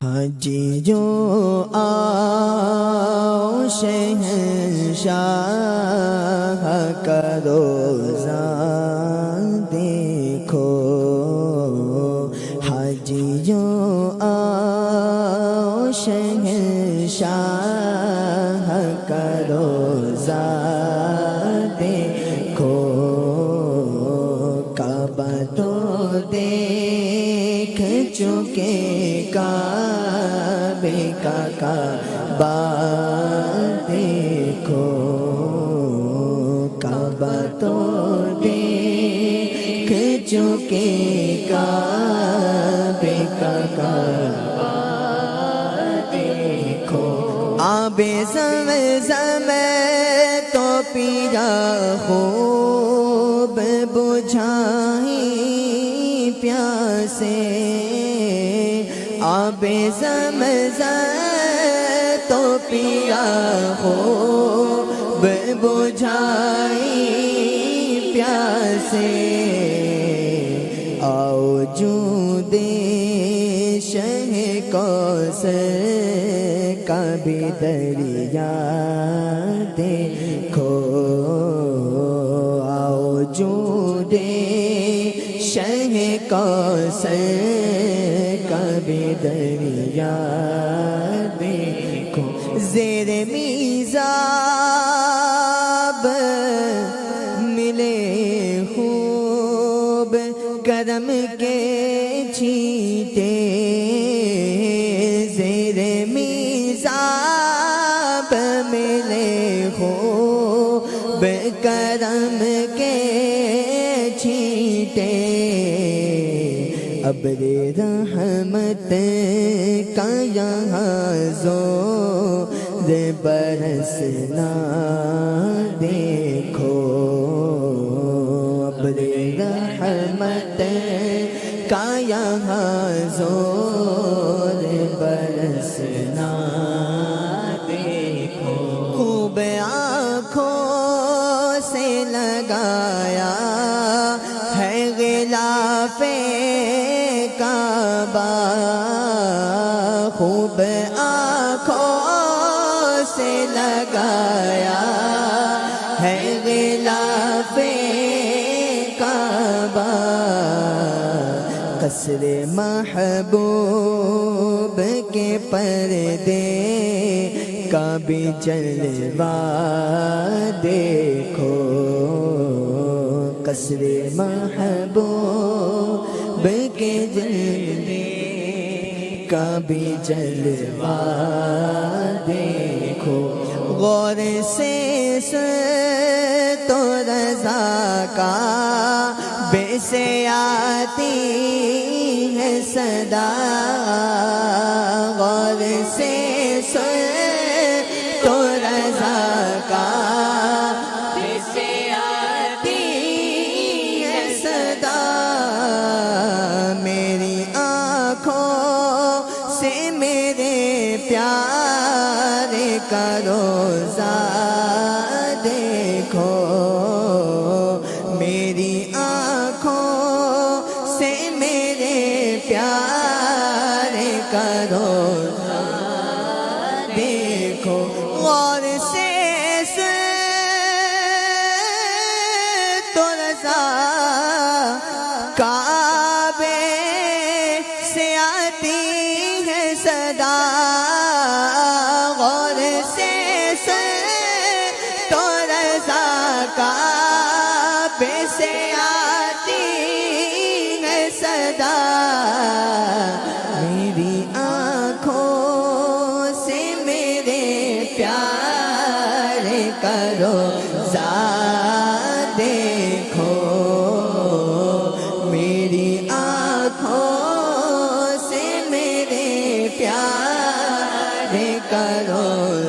حجیجو آؤ شہنشاہ کا روزہ دیکھو، حجیجو آؤ شہنشاہ کا روزہ دیکھو، کعبہ تو دیکھ چکے کعبے کا کعبہ دیکھو، کعبہ تو دیکھ چکے کعبے کا کعبہ دیکھو، آب زمزم تو پیا خوب بجھائی پیاسے، آب زمزم تو پیا خوب بجھائی پیاسے، آؤ جود شہ کوثر کا بھی دریا دیکھو، آؤ جود شہ کوثر کا بھی دریا دیکھو، زیر میزاب ملے خوب کرم کے چھینٹے، زیر میزاب ملے خوب کرم کے چھینٹے، ابر رحمت کا یہاں زور برسنا دیکھو، ابر رحمت کا یہاں زور برسنا دیکھو، خوب آنکھوں سے لگایا ہے غلاف کعبہ، خوب آنکھوں سے لگایا ہے غلاف کعبہ، قصر محبوب کے پردے کا بھی جلوہ دیکھو، قصر محبوب کے جلوے کا بھی جلوہ دیکھو، غور سے سن تو رضا کا بے سے آتی ہے صدا، غور سے سن تو رضا کا بے سے آتی ہے صدا، میری آنکھوں سے میرے پیارے کا روزہ دیکھو، میری آنکھوں سے میرے پیارے کا روزہ دیکھو، غور سے تو رضا کعبے سے آتی ہے صدا، غور سے تو رضا کعبے سے آتی ہے صدا، میری آنکھوں سے میرے پیارے کا روزہ دیکھو، میری آنکھوں سے میرے پیارے کا روزہ